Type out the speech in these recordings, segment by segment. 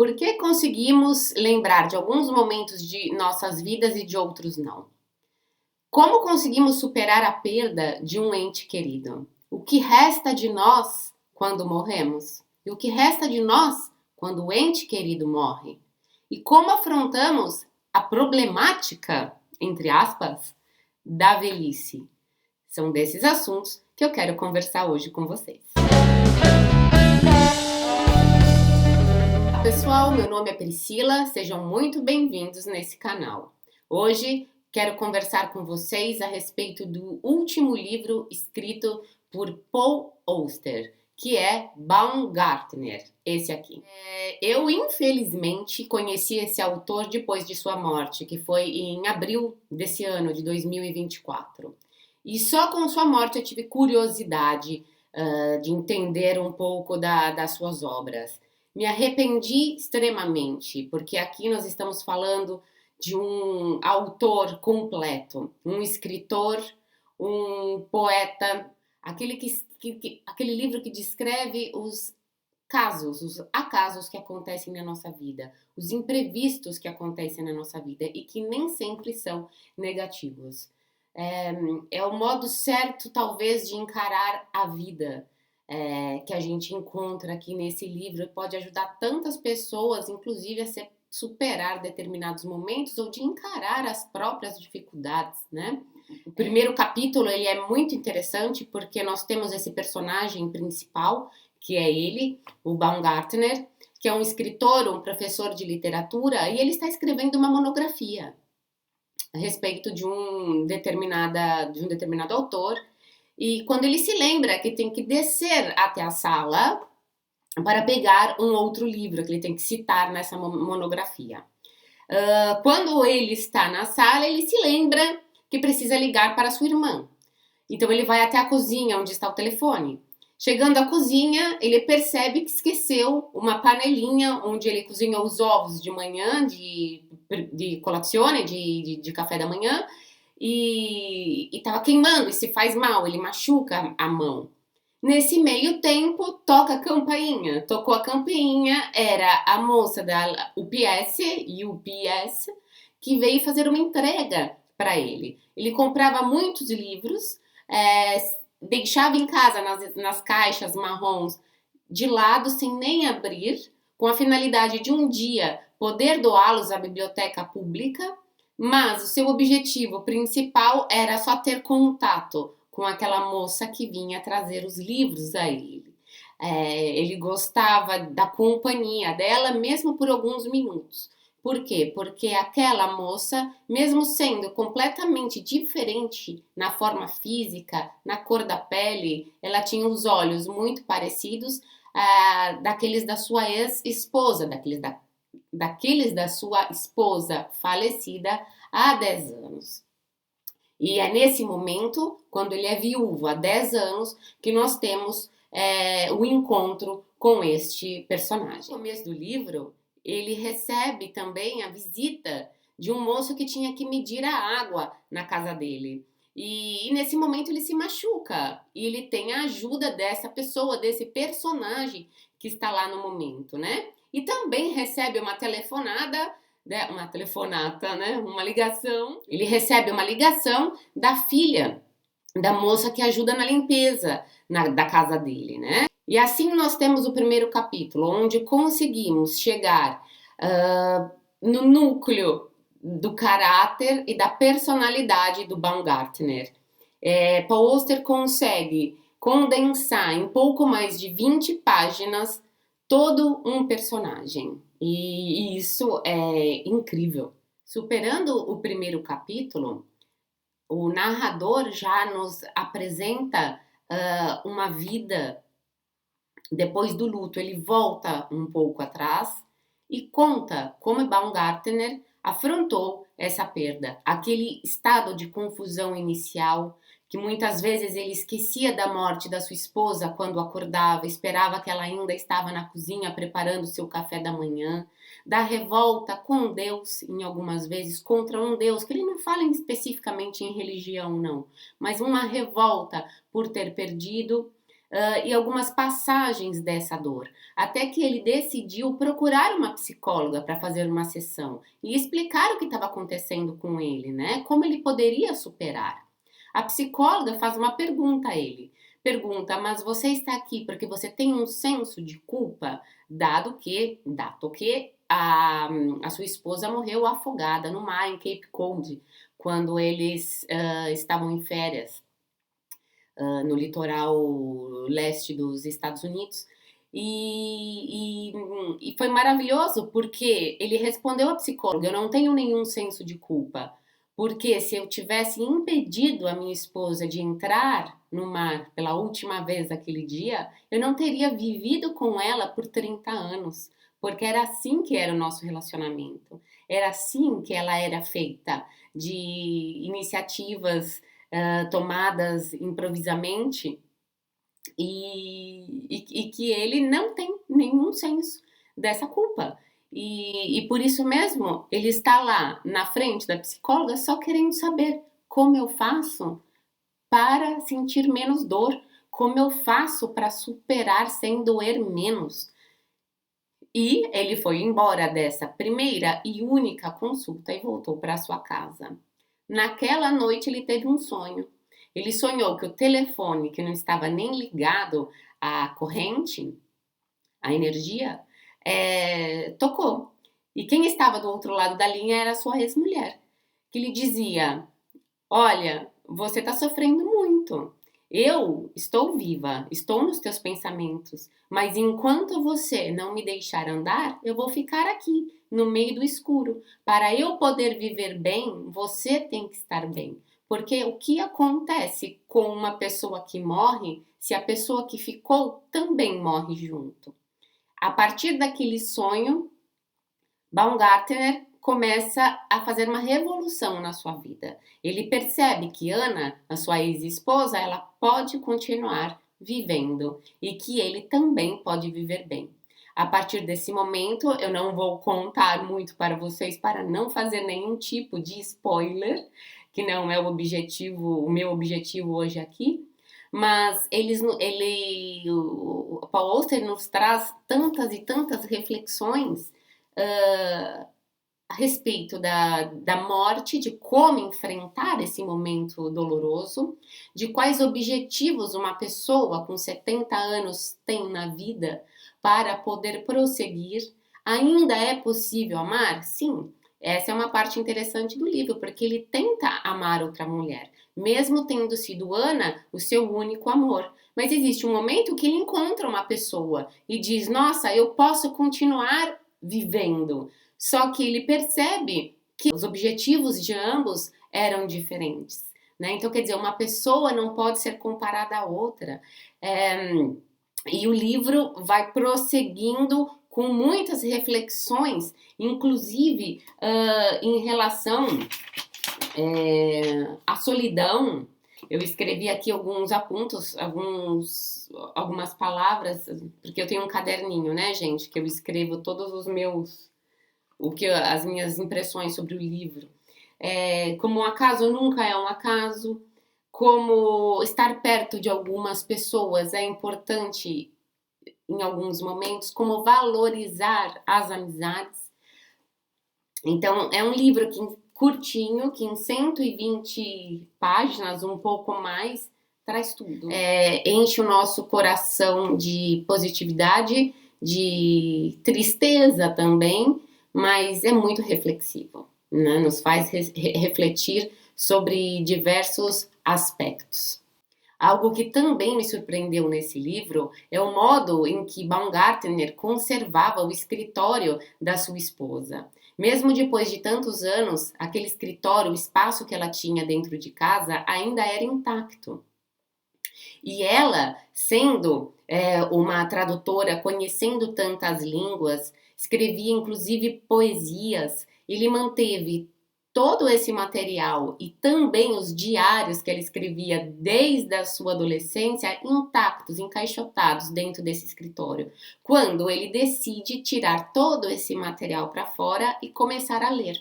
Por que conseguimos lembrar de alguns momentos de nossas vidas e de outros não? Como conseguimos superar a perda de um ente querido? O que resta de nós quando morremos? E o que resta de nós quando o ente querido morre? E como afrontamos a problemática, entre aspas, da velhice? São desses assuntos que eu quero conversar hoje com vocês. Pessoal, meu nome é Priscila, sejam muito bem-vindos nesse canal. Hoje quero conversar com vocês a respeito do último livro escrito por Paul Auster, que é Baumgartner, esse aqui. Eu, infelizmente, conheci esse autor depois de sua morte, que foi em abril desse ano, de 2024. E só com sua morte eu tive curiosidade de entender um pouco das suas obras. Me arrependi extremamente, porque aqui nós estamos falando de um autor completo, um escritor, um poeta, aquele livro que descreve os acasos que acontecem na nossa vida, os imprevistos que acontecem na nossa vida e que nem sempre são negativos. É o modo certo, talvez, de encarar a vida. Que a gente encontra aqui nesse livro pode ajudar tantas pessoas, inclusive, a superar determinados momentos ou de encarar as próprias dificuldades, né? O primeiro capítulo ele é muito interessante porque nós temos esse personagem principal, que é ele, o Baumgartner, que é um escritor, um professor de literatura, e ele está escrevendo uma monografia a respeito de um determinado autor. E quando ele se lembra que tem que descer até a sala para pegar um outro livro que ele tem que citar nessa monografia. Quando ele está na sala, ele se lembra que precisa ligar para sua irmã. Então ele vai até a cozinha, onde está o telefone. Chegando à cozinha, ele percebe que esqueceu uma panelinha onde ele cozinhou os ovos de manhã, de colazione, de café da manhã, e estava queimando e se faz mal, ele machuca a mão. Nesse meio tempo, toca a campainha. Tocou a campainha, era a moça da UPS, que veio fazer uma entrega para ele. Ele comprava muitos livros, deixava em casa nas caixas marrons de lado, sem nem abrir, com a finalidade de um dia poder doá-los à biblioteca pública, mas o seu objetivo principal era só ter contato com aquela moça que vinha trazer os livros a ele. Ele gostava da companhia dela, mesmo por alguns minutos. Por quê? Porque aquela moça, mesmo sendo completamente diferente na forma física, na cor da pele, ela tinha os olhos muito parecidos daqueles da sua ex-esposa, daqueles da sua esposa falecida há 10 anos. E é nesse momento, quando ele é viúvo há 10 anos, que nós temos o encontro com este personagem. No começo do livro, ele recebe também a visita de um moço que tinha que medir a água na casa dele. E nesse momento ele se machuca e ele tem a ajuda dessa pessoa, desse personagem que está lá no momento, né? E também recebe uma ligação. Ele recebe uma ligação da filha da moça que ajuda na limpeza da casa dele, né? E assim nós temos o primeiro capítulo, onde conseguimos chegar no núcleo do caráter e da personalidade do Baumgartner. Paul Auster consegue condensar em pouco mais de 20 páginas todo um personagem. E isso é incrível. Superando o primeiro capítulo, o narrador já nos apresenta uma vida depois do luto. Ele volta um pouco atrás e conta como Baumgartner afrontou essa perda, aquele estado de confusão inicial, que muitas vezes ele esquecia da morte da sua esposa quando acordava, esperava que ela ainda estava na cozinha preparando seu café da manhã, da revolta com Deus, em algumas vezes, contra um Deus, que ele não fala especificamente em religião, não, mas uma revolta por ter perdido e algumas passagens dessa dor, até que ele decidiu procurar uma psicóloga para fazer uma sessão e explicar o que estava acontecendo com ele, né? Como ele poderia superar. A psicóloga faz uma pergunta a ele. Pergunta, mas você está aqui porque você tem um senso de culpa, dado que a sua esposa morreu afogada no mar em Cape Cod, quando eles estavam em férias no litoral leste dos Estados Unidos. E foi maravilhoso porque ele respondeu à psicóloga: eu não tenho nenhum senso de culpa, porque se eu tivesse impedido a minha esposa de entrar no mar pela última vez aquele dia, eu não teria vivido com ela por 30 anos, porque era assim que era o nosso relacionamento, era assim que ela era feita, de iniciativas tomadas improvisamente e que ele não tem nenhum senso dessa culpa. E por isso mesmo ele está lá na frente da psicóloga só querendo saber como eu faço para sentir menos dor, como eu faço para superar sem doer menos. E ele foi embora dessa primeira e única consulta e voltou para sua casa. Naquela noite ele teve um sonho. Ele sonhou que o telefone, que não estava nem ligado à corrente, à energia, tocou. E quem estava do outro lado da linha era a sua ex-mulher, que lhe dizia: olha, você está sofrendo muito. Eu estou viva, estou nos teus pensamentos, mas enquanto você não me deixar andar, eu vou ficar aqui, no meio do escuro. Para eu poder viver bem, você tem que estar bem. Porque o que acontece com uma pessoa que morre, se a pessoa que ficou também morre junto? A partir daquele sonho, Baumgartner começa a fazer uma revolução na sua vida. Ele percebe que Ana, a sua ex-esposa, ela pode continuar vivendo e que ele também pode viver bem. A partir desse momento, eu não vou contar muito para vocês para não fazer nenhum tipo de spoiler, que não é o meu objetivo hoje aqui, mas o Paul Auster nos traz tantas e tantas reflexões a respeito da morte, de como enfrentar esse momento doloroso, de quais objetivos uma pessoa com 70 anos tem na vida para poder prosseguir. Ainda é possível amar? Sim, essa é uma parte interessante do livro, porque ele tenta amar outra mulher, mesmo tendo sido Ana o seu único amor. Mas existe um momento que ele encontra uma pessoa e diz: nossa, eu posso continuar vivendo. Só que ele percebe que os objetivos de ambos eram diferentes, né? Então, quer dizer, uma pessoa não pode ser comparada à outra. E o livro vai prosseguindo com muitas reflexões, inclusive em relação à solidão. Eu escrevi aqui alguns apontos, algumas palavras, porque eu tenho um caderninho, né, gente, que eu escrevo todos os meus as minhas impressões sobre o livro. Como um acaso nunca é um acaso, como estar perto de algumas pessoas é importante em alguns momentos, como valorizar as amizades. Então, é um livro curtinho, que em 120 páginas, um pouco mais, traz tudo. Enche o nosso coração de positividade, de tristeza também, mas é muito reflexivo, né? Nos faz refletir sobre diversos aspectos. Algo que também me surpreendeu nesse livro é o modo em que Baumgartner conservava o escritório da sua esposa. Mesmo depois de tantos anos, aquele escritório, o espaço que ela tinha dentro de casa, ainda era intacto. E ela, sendo uma tradutora, conhecendo tantas línguas, escrevia inclusive poesias. Ele manteve todo esse material e também os diários que ela escrevia desde a sua adolescência intactos, encaixotados dentro desse escritório. Quando ele decide tirar todo esse material para fora e começar a ler.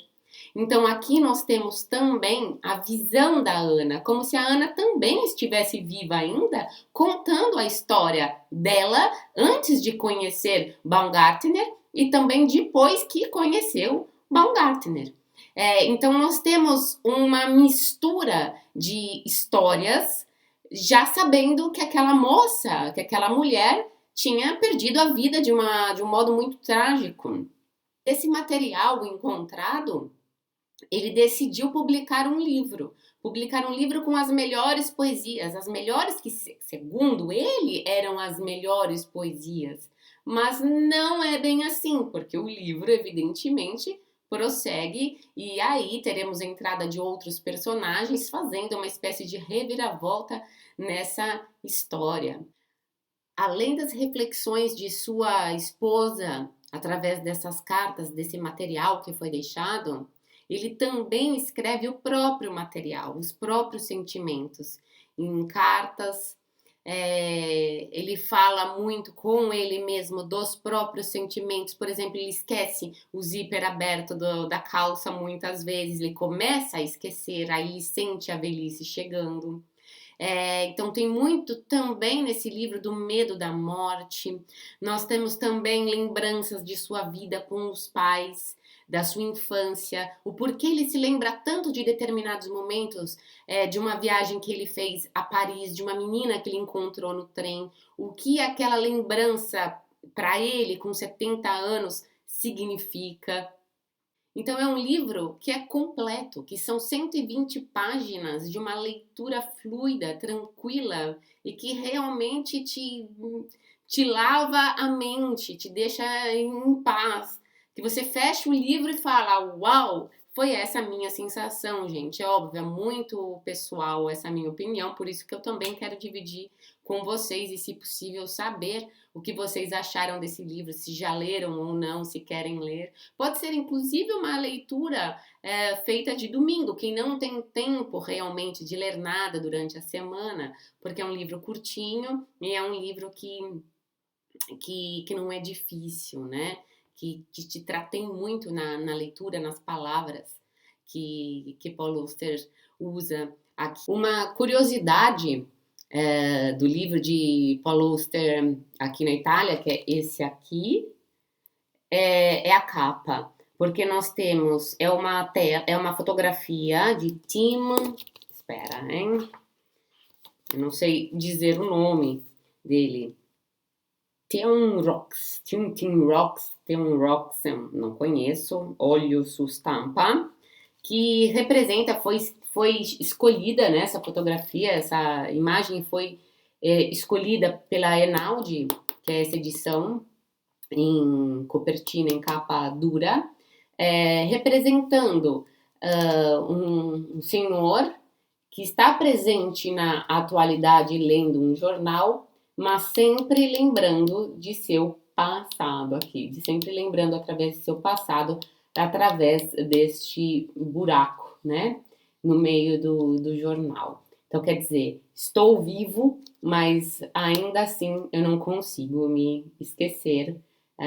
Então aqui nós temos também a visão da Ana, como se a Ana também estivesse viva ainda, contando a história dela antes de conhecer Baumgartner e também depois que conheceu Baumgartner. Então nós temos uma mistura de histórias, já sabendo que aquela moça, que aquela mulher tinha perdido a vida de um modo muito trágico. Esse material encontrado, ele decidiu publicar um livro com as melhores poesias, as melhores que, segundo ele, eram as melhores poesias. Mas não é bem assim, porque o livro, evidentemente, prossegue e aí teremos a entrada de outros personagens fazendo uma espécie de reviravolta nessa história. Além das reflexões de sua esposa, através dessas cartas, desse material que foi deixado, ele também escreve o próprio material, os próprios sentimentos. Em cartas, ele fala muito com ele mesmo dos próprios sentimentos. Por exemplo, ele esquece o zíper aberto da calça muitas vezes, ele começa a esquecer, aí ele sente a velhice chegando. Então tem muito também nesse livro do medo da morte. Nós temos também lembranças de sua vida com os pais, da sua infância, o porquê ele se lembra tanto de determinados momentos, de uma viagem que ele fez a Paris, de uma menina que ele encontrou no trem, o que aquela lembrança para ele com 70 anos significa. Então é um livro que é completo, que são 120 páginas de uma leitura fluida, tranquila e que realmente te lava a mente, te deixa em paz. Que você fecha o livro e fala, uau, foi essa a minha sensação, gente. É óbvio, é muito pessoal essa minha opinião, por isso que eu também quero dividir com vocês e, se possível, saber o que vocês acharam desse livro, se já leram ou não, se querem ler. Pode ser, inclusive, uma leitura feita de domingo, quem não tem tempo realmente de ler nada durante a semana, porque é um livro curtinho e é um livro que não é difícil, né? Que te tratei muito na leitura, nas palavras que Paul Auster usa aqui. Uma curiosidade do livro de Paul Auster aqui na Itália, que é esse aqui, é a capa, porque nós temos, é uma fotografia de Tim, espera, hein? Eu não sei dizer o nome dele. Tim Rocks, não conheço, olho su stampa, que representa, foi escolhida, né, essa fotografia, essa imagem foi escolhida pela Einaudi, que é essa edição em copertina, em capa dura, representando um senhor que está presente na atualidade lendo um jornal, mas sempre lembrando de seu passado aqui, sempre lembrando através de seu passado, através deste buraco, né, no meio do jornal. Então, quer dizer, estou vivo, mas ainda assim eu não consigo me esquecer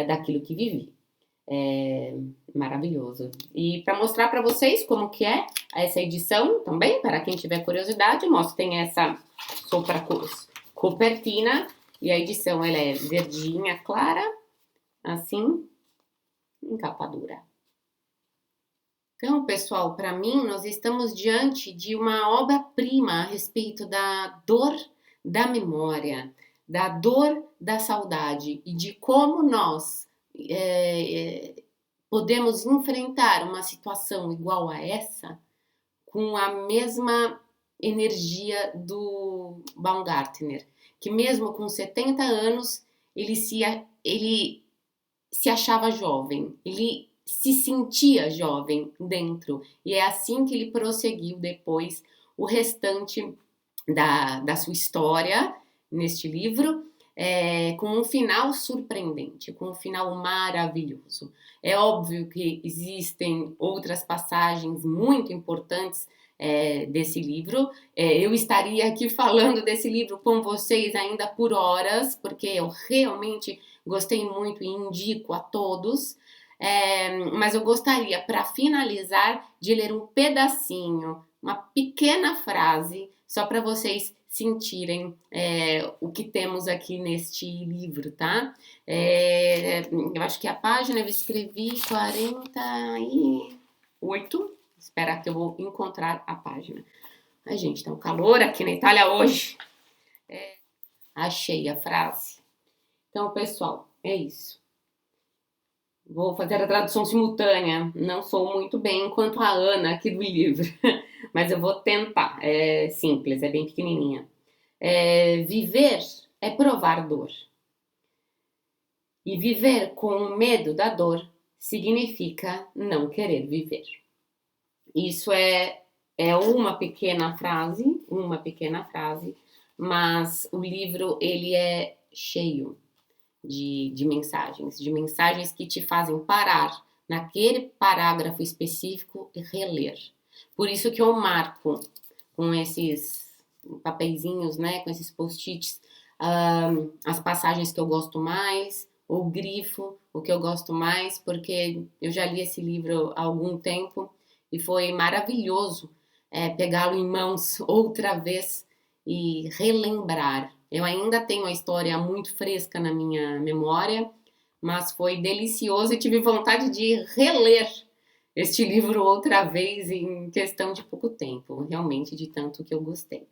daquilo que vivi. Maravilhoso. E para mostrar para vocês como que é essa edição também, para quem tiver curiosidade, mostro, tem essa sopa copertina e a edição ela é verdinha, clara, assim, em capa dura. Então, pessoal, para mim, nós estamos diante de uma obra-prima a respeito da dor da memória, da dor da saudade e de como nós podemos enfrentar uma situação igual a essa com a mesma energia do Baumgartner, que mesmo com 70 anos ele se achava jovem, ele se sentia jovem dentro, e é assim que ele prosseguiu depois o restante da sua história neste livro, com um final surpreendente, com um final maravilhoso. É óbvio que existem outras passagens muito importantes desse livro. Eu estaria aqui falando desse livro com vocês ainda por horas, porque eu realmente gostei muito e indico a todos. Mas eu gostaria, para finalizar, de ler um pedacinho, uma pequena frase, só para vocês sentirem o que temos aqui neste livro, tá? Eu acho que a página eu escrevi 48. Espera que eu vou encontrar a página. Ai, gente, tá um calor aqui na Itália hoje. Achei a frase. Então, pessoal, é isso. Vou fazer a tradução simultânea. Não sou muito bem quanto a Ana aqui do livro, mas eu vou tentar. É simples, é bem pequenininha. Viver é provar dor. E viver com medo da dor significa não querer viver. Isso é uma pequena frase, mas o livro ele é cheio de mensagens que te fazem parar naquele parágrafo específico e reler. Por isso que eu marco com esses papeizinhos, né, com esses post-its, as passagens que eu gosto mais, ou grifo o que eu gosto mais, porque eu já li esse livro há algum tempo e foi maravilhoso pegá-lo em mãos outra vez e relembrar. Eu ainda tenho a história muito fresca na minha memória, mas foi delicioso e tive vontade de reler este livro outra vez em questão de pouco tempo, realmente de tanto que eu gostei.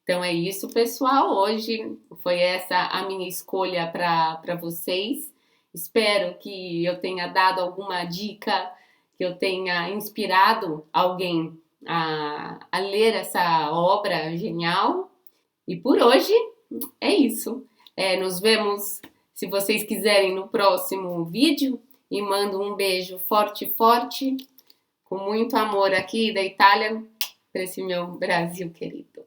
Então é isso, pessoal. Hoje foi essa a minha escolha para vocês. Espero que eu tenha dado alguma dica, que eu tenha inspirado alguém a ler essa obra genial. E por hoje é isso. Nos vemos, se vocês quiserem, no próximo vídeo. E mando um beijo forte, forte, com muito amor aqui da Itália, para esse meu Brasil querido.